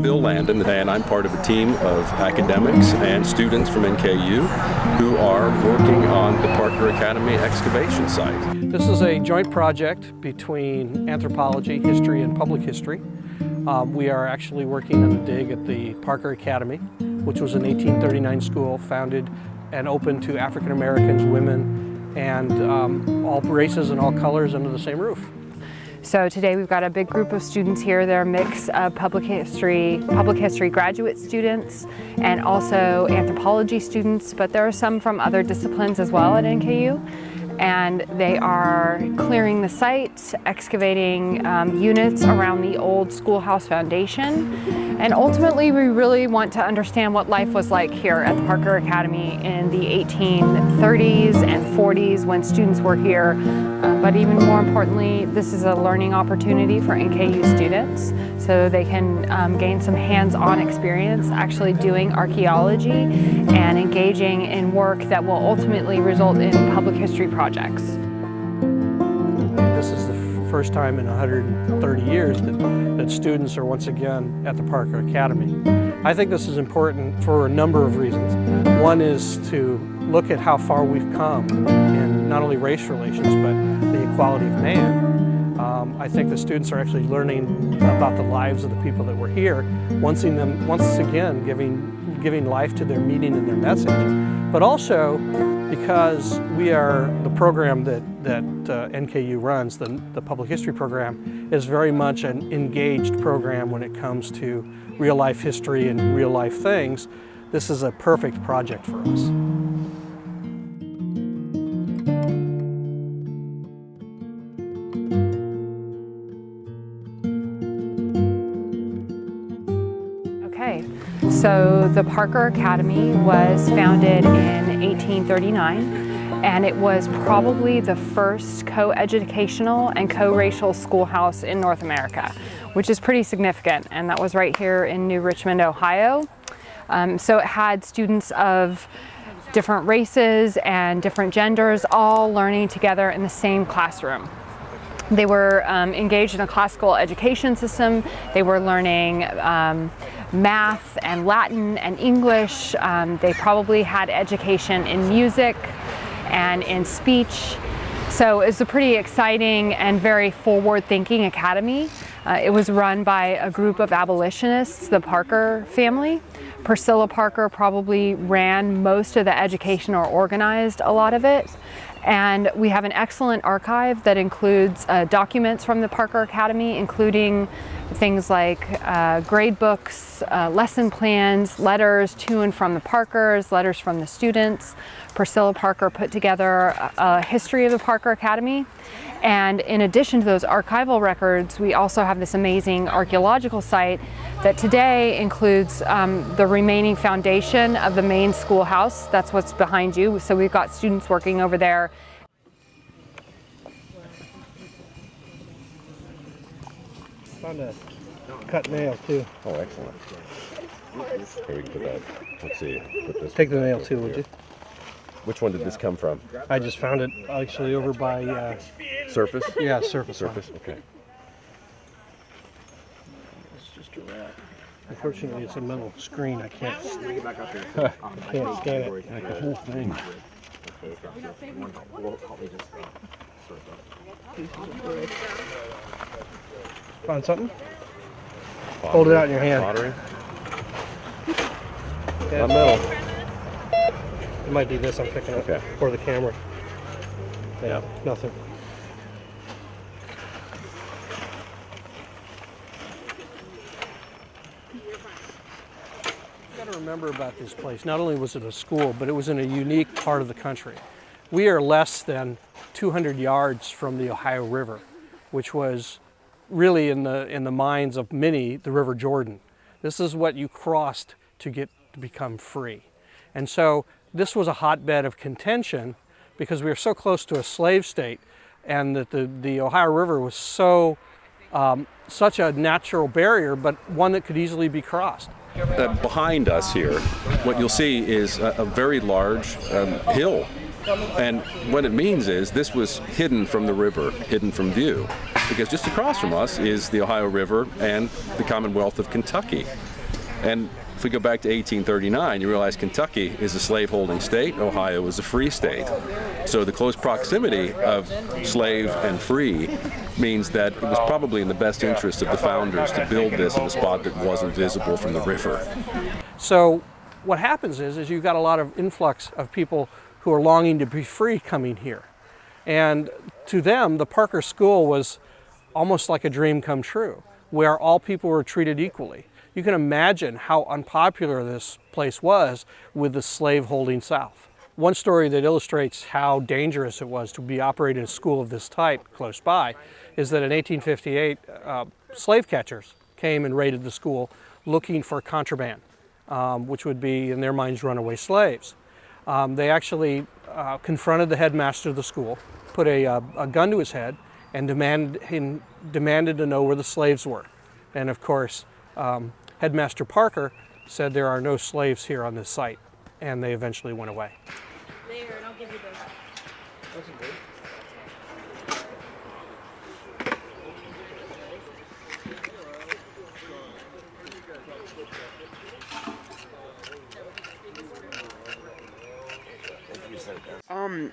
Bill Landon, and I'm part of a team of academics and students from NKU who are working on the Parker Academy excavation site. This is a joint project between anthropology, history, and public history. We are actually working on a dig at the Parker Academy, which was an 1839 school founded and open to African Americans, women, and all races and all colors under the same roof. So today we've got a big group of students here. They're a mix of public history graduate students and also anthropology students, but there are some from other disciplines as well at NKU. And they are clearing the site, excavating units around the old schoolhouse foundation. And ultimately, we really want to understand what life was like here at the Parker Academy in the 1830s and 40s when students were here. But even more importantly, this is a learning opportunity for NKU students, so they can gain some hands-on experience actually doing archaeology and engaging in work that will ultimately result in public history projects. This is the first time in 130 years that students are once again at the Parker Academy. I think this is important for a number of reasons. One is to look at how far we've come in not only race relations, but the equality of man. I think the students are actually learning about the lives of the people that were here, once again giving life to their meaning and their message. But also because we are the program that NKU runs, the public history program, is very much an engaged program when it comes to real life history and real life things. This is a perfect project for us. Okay, so the Parker Academy was founded in 1839, and it was probably the first co-educational and co-racial schoolhouse in North America, which is pretty significant, and that was right here in New Richmond, Ohio. So it had students of different races and different genders all learning together in the same classroom. They were engaged in a classical education system. They were learning math and Latin and English. They probably had education in music and in speech. So it's a pretty exciting and very forward-thinking academy. It was run by a group of abolitionists, the Parker family. Priscilla Parker probably ran most of the education or organized a lot of it. And we have an excellent archive that includes documents from the Parker Academy, including things like grade books, lesson plans, letters to and from the Parkers, letters from the students. Priscilla Parker put together a history of the Parker Academy. And in addition to those archival records, we also have this amazing archaeological site that today includes the remaining foundation of the main schoolhouse. That's what's behind you. So we've got students working over there. Found a cut nail too. Oh, excellent. Here we can put that. Let's see. Put this. Take the nail too, would you? Which one did this come from? I just found it actually over by Surface? yeah, surface. Surface. Okay. It's just a wrap. Unfortunately, it's a metal screen. I can't. I can't scan it. Like the whole thing. Found something? Hold it out in your hand. Pottery? Yeah. Not metal. It might be this I'm picking up. Okay. Or the camera. Yeah, nothing. You got to remember about this place. Not only was it a school, but it was in a unique part of the country. We are less than 200 yards from the Ohio River, which was really in the minds of many the River Jordan. This is what you crossed to become free. And so this was a hotbed of contention because we were so close to a slave state, and that the Ohio River was such a natural barrier, but one that could easily be crossed. Behind us here, what you'll see is a very large hill. And what it means is this was hidden from the river, hidden from view, because just across from us is the Ohio River and the Commonwealth of Kentucky. And if we go back to 1839, you realize Kentucky is a slave-holding state, Ohio is a free state. So the close proximity of slave and free means that it was probably in the best interest of the founders to build this in a spot that wasn't visible from the river. So what happens is you've got a lot of influx of people who are longing to be free coming here. And to them, the Parker School was almost like a dream come true, where all people were treated equally. You can imagine how unpopular this place was with the slave-holding South. One story that illustrates how dangerous it was to be operating a school of this type close by is that in 1858, slave catchers came and raided the school looking for contraband, which would be, in their minds, runaway slaves. They actually confronted the headmaster of the school, put a gun to his head, and demanded to know where the slaves were. And of course, Headmaster Parker said there are no slaves here on this site, and they eventually went away. There, and I'll give you those.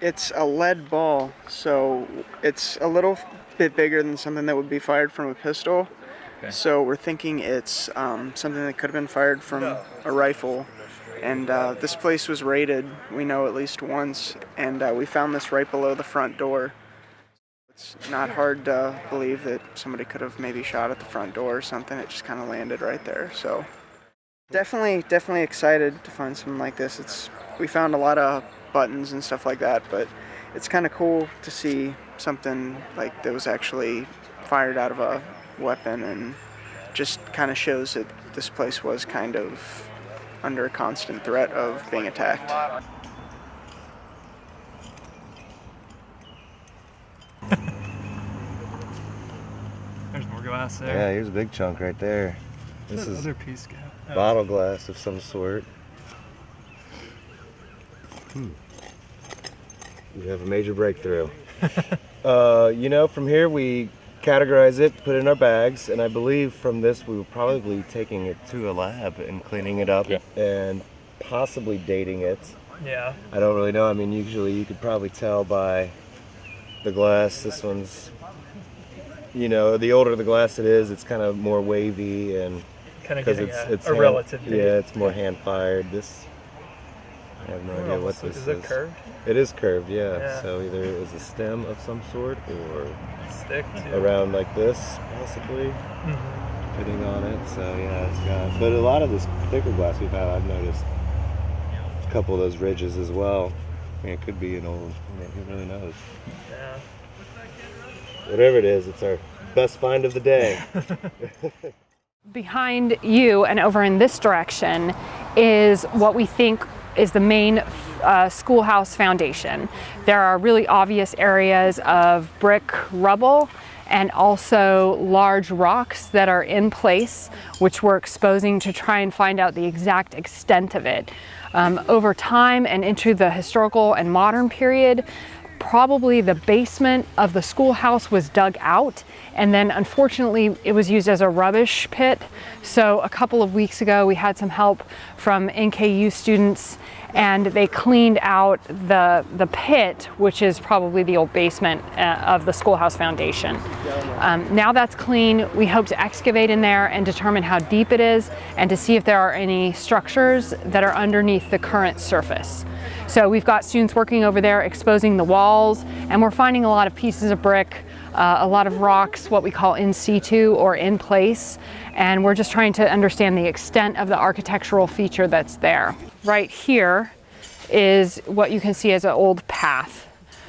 It's a lead ball, so it's a little bit bigger than something that would be fired from a pistol. Okay. So we're thinking it's something that could have been fired from a rifle. And this place was raided, we know, at least once, and we found this right below the front door. It's not hard to believe that somebody could have maybe shot at the front door or something. It just kind of landed right there. So definitely excited to find something like this. We found a lot of buttons and stuff like that, but it's kind of cool to see something like that was actually fired out of a weapon, and just kind of shows that this place was kind of under a constant threat of being attacked. There's more glass there. Yeah, here's a big chunk right there. This is another piece. bottle glass of some sort. We have a major breakthrough. From here we categorize it, put it in our bags, and I believe from this we were probably taking it to a lab and cleaning it up and possibly dating it. Yeah. I don't really know. I mean, usually you could probably tell by the glass. This one's, the older the glass it is, it's kind of more wavy, and kind of getting it's a relative date. Yeah, it's more hand fired. This, I have no idea what this is. Is it curved? It is curved, yeah. So either it was a stem of some sort or stick around like this, possibly, fitting on it. So yeah, it's got. But a lot of this thicker glass we've had, I've noticed a couple of those ridges as well. I mean, it could be an old. Who really knows? Yeah. Whatever it is, it's our best find of the day. Behind you and over in this direction is what we think is the main schoolhouse foundation. There are really obvious areas of brick rubble and also large rocks that are in place, which we're exposing to try and find out the exact extent of it. Over time and into the historical and modern period, probably the basement of the schoolhouse was dug out, and then unfortunately it was used as a rubbish pit. So a couple of weeks ago we had some help from NKU students, and they cleaned out the pit, which is probably the old basement of the schoolhouse foundation. Now that's clean, we hope to excavate in there and determine how deep it is and to see if there are any structures that are underneath the current surface. So we've got students working over there exposing the walls, and we're finding a lot of pieces of brick, a lot of rocks, what we call in situ or in place, and we're just trying to understand the extent of the architectural feature that's there. Right here is what you can see as an old path.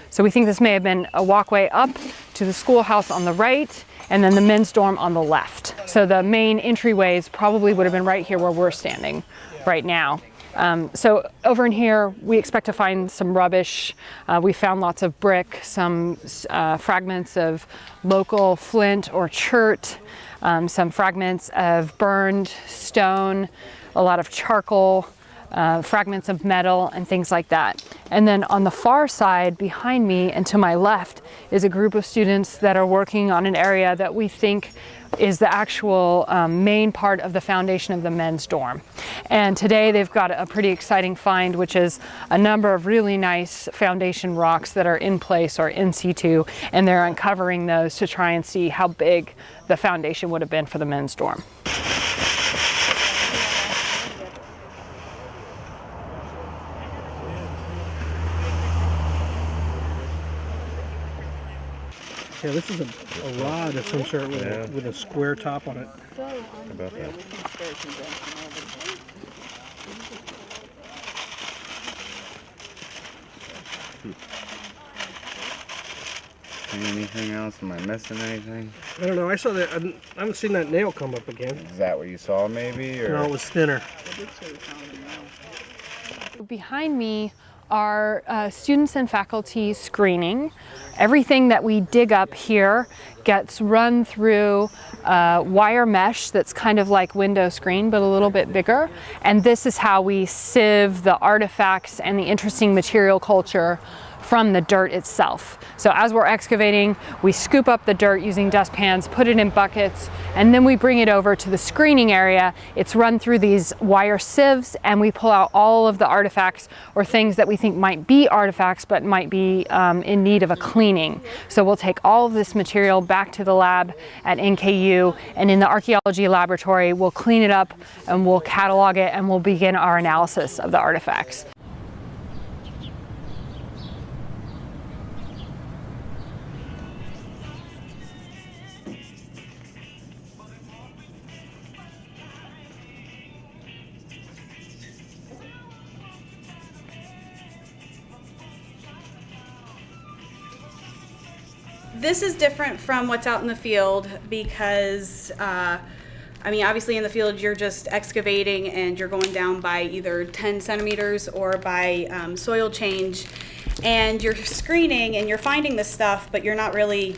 So we think this may have been a walkway up to the schoolhouse on the right, and then the men's dorm on the left. So the main entryways probably would have been right here where we're standing right now. So over in here, we expect to find some rubbish. We found lots of brick, some fragments of local flint or chert, some fragments of burned stone, a lot of charcoal, fragments of metal and things like that. And then on the far side behind me and to my left is a group of students that are working on an area that we think is the actual main part of the foundation of the men's dorm. And today they've got a pretty exciting find, which is a number of really nice foundation rocks that are in place or in situ, and they're uncovering those to try and see how big the foundation would have been for the men's dorm. Yeah, this is a rod of some sort with a square top on it. How about that? Anything else? Am I missing anything? I don't know. I saw that. I haven't seen that nail come up again. Is that what you saw, maybe? Or? No, it was thinner. Behind me are students and faculty screening. Everything that we dig up here gets run through wire mesh that's kind of like window screen, but a little bit bigger. And this is how we sieve the artifacts and the interesting material culture from the dirt itself. So as we're excavating, we scoop up the dirt using dustpans, put it in buckets, and then we bring it over to the screening area. It's run through these wire sieves, and we pull out all of the artifacts or things that we think might be artifacts but might be in need of a cleaning. So we'll take all of this material back to the lab at NKU, and in the archaeology laboratory, we'll clean it up and we'll catalog it, and we'll begin our analysis of the artifacts. This is different from what's out in the field because, I mean, obviously in the field you're just excavating and you're going down by either 10 centimeters or by soil change, and you're screening and you're finding this stuff, but you're not really,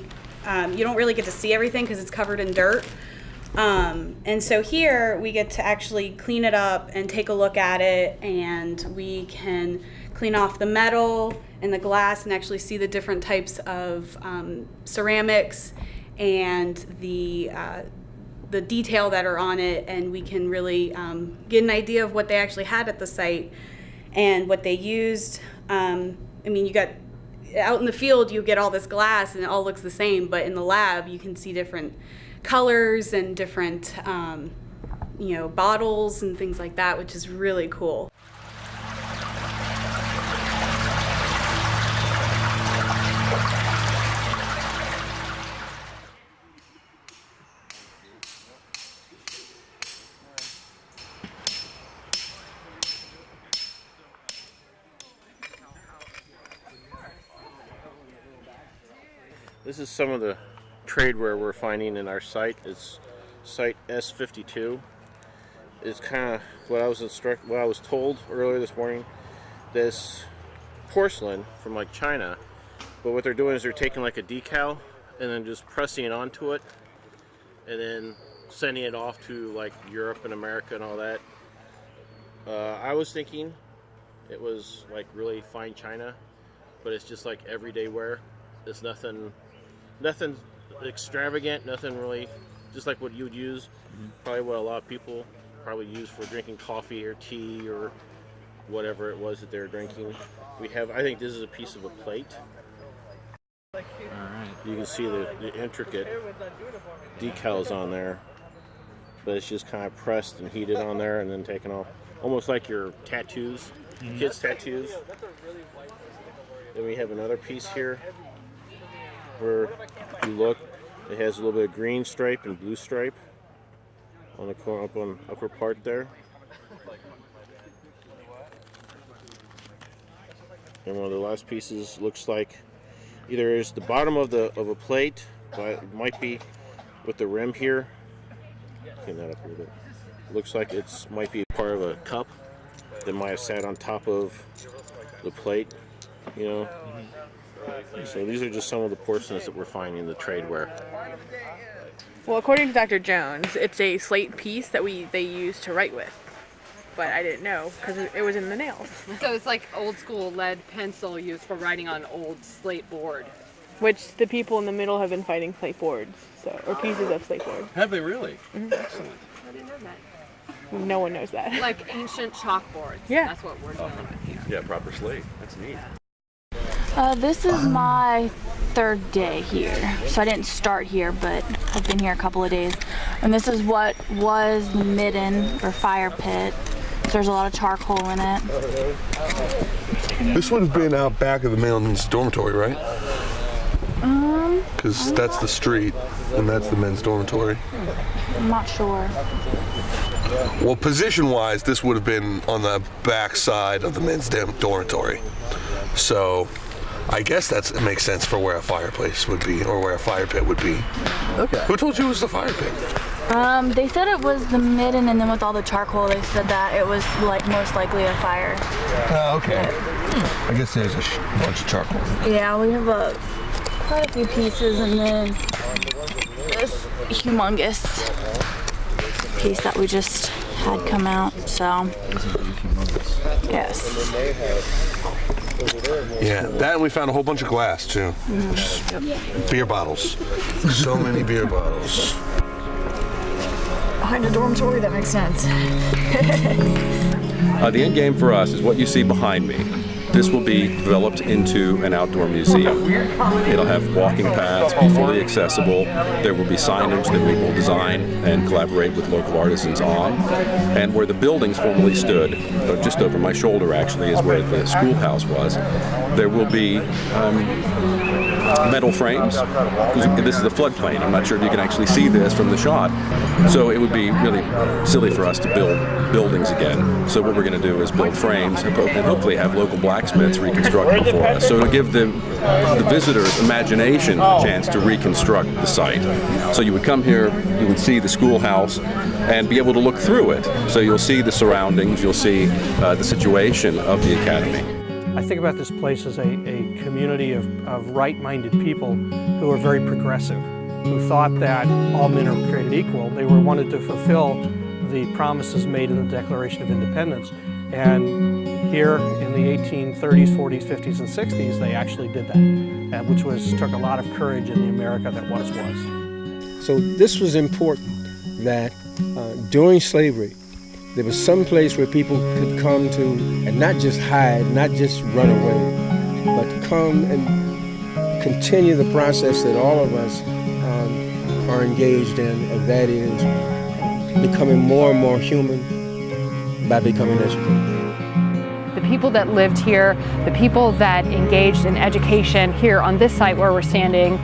you don't really get to see everything because it's covered in dirt. And so here we get to actually clean it up and take a look at it, and we can clean off the metal and the glass and actually see the different types of ceramics and the detail that are on it, and we can really get an idea of what they actually had at the site and what they used. I mean, you got out in the field, you get all this glass and it all looks the same, but in the lab you can see different colors and different you know, bottles and things like that, which is really cool. This is some of the tradeware we're finding in our site. It's site S52. It's kind of what I was told earlier this morning. This porcelain from like China, but what they're doing is they're taking like a decal and then just pressing it onto it, and then sending it off to like Europe and America and all that. I was thinking it was like really fine china, but it's just like everyday wear. It's nothing extravagant, nothing really, just like what you would use, probably what a lot of people probably use for drinking coffee or tea or whatever it was that they were drinking. We have, I think this is a piece of a plate. All right. You can see the intricate decals on there, but it's just kind of pressed and heated on there and then taken off, almost like your tattoos, kids' tattoos. Then we have another piece here where you look, it has a little bit of green stripe and blue stripe on the corner, up on the upper part there. And one of the last pieces looks like either is the bottom of a plate, but it might be with the rim here. Clean that up a little bit. Looks like it's might be part of a cup that might have sat on top of the plate, you know. So these are just some of the porcelains that we're finding in the tradeware. Well, according to Dr. Jones, it's a slate piece that they use to write with. But I didn't know because it was in the nails. So it's like old school lead pencil used for writing on old slate board. which the people in the middle have been fighting slate boards, so or pieces of slate board. Have they really? Excellent. I didn't know that. No one knows that. Like ancient chalkboards. Yeah. That's what we're dealing with here. Yeah, proper slate. That's neat. This is my third day here. So I didn't start here, but I've been here a couple of days. And this is what was the midden or fire pit. So there's a lot of charcoal in it. This one's been out back of the men's dormitory, right? Because that's the street, and that's the men's dormitory. I'm not sure. Well, position-wise, this would have been on the back side of the men's dormitory. So I guess it makes sense for where a fireplace would be, or where a fire pit would be. Okay. Who told you it was the fire pit? They said it was the midden, and then with all the charcoal, they said that it was like most likely a fire. Oh, okay. I guess there's a bunch of charcoal. Yeah, we have quite a few pieces, and then this humongous piece that we just had come out. So, yes. Yeah, that, and we found a whole bunch of glass too. Beer bottles. So many beer bottles. Behind a dormitory, that makes sense. The end game for us is what you see behind me. This will be developed into an outdoor museum. It'll have walking paths, be fully accessible. There will be signage that we will design and collaborate with local artisans on. And where the buildings formerly stood, just over my shoulder actually, is where the schoolhouse was. There will be metal frames. This is the floodplain. I'm not sure if you can actually see this from the shot. So it would be really silly for us to build buildings again. So what we're going to do is build frames and hopefully have local blacksmiths reconstruct them for us. So to give the visitors imagination a chance to reconstruct the site. So you would come here, you would see the schoolhouse and be able to look through it. So you'll see the surroundings, you'll see the situation of the academy. I think about this place as a community of right-minded people who are very progressive, who thought that all men are created equal. They wanted to fulfill the promises made in the Declaration of Independence. And here in the 1830s, 40s, 50s, and 60s, they actually did that, which took a lot of courage in the America that once was. So this was important, that during slavery, there was some place where people could come to and not just hide, not just run away, but come and continue the process that all of us are engaged in, and that is becoming more and more human by becoming educated. The people that lived here, the people that engaged in education here on this site where we're standing,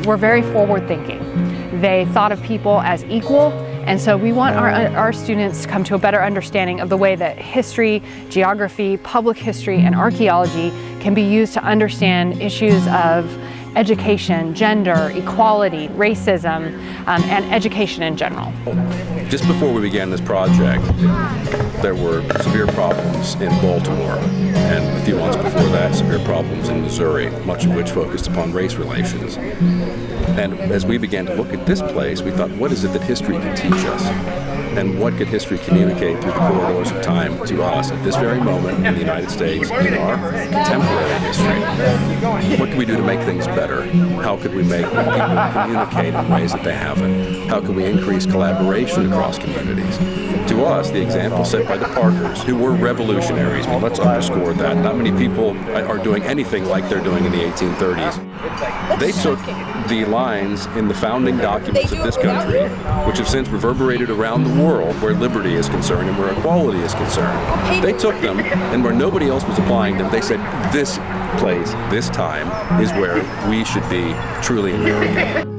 were very forward-thinking. They thought of people as equal. And so we want our students to come to a better understanding of the way that history, geography, public history, and archaeology can be used to understand issues of education, gender, equality, racism, and education in general. Just before we began this project, there were severe problems in Baltimore, and a few months before that, severe problems in Missouri, much of which focused upon race relations. And as we began to look at this place, we thought, what is it that history can teach us? And what could history communicate through the corridors of time to us at this very moment in the United States, in our contemporary history? What can we do to make things better? How could we make people communicate in ways that they haven't? How can we increase collaboration across communities? To us, the example set by the Parkers, who were revolutionaries, but let's underscore that. Not many people are doing anything like they're doing in the 1830s. They took the lines in the founding documents of this country, which have since reverberated around the world where liberty is concerned and where equality is concerned. They took them, and where nobody else was applying them, they said, this place, this time, is where we should be truly American.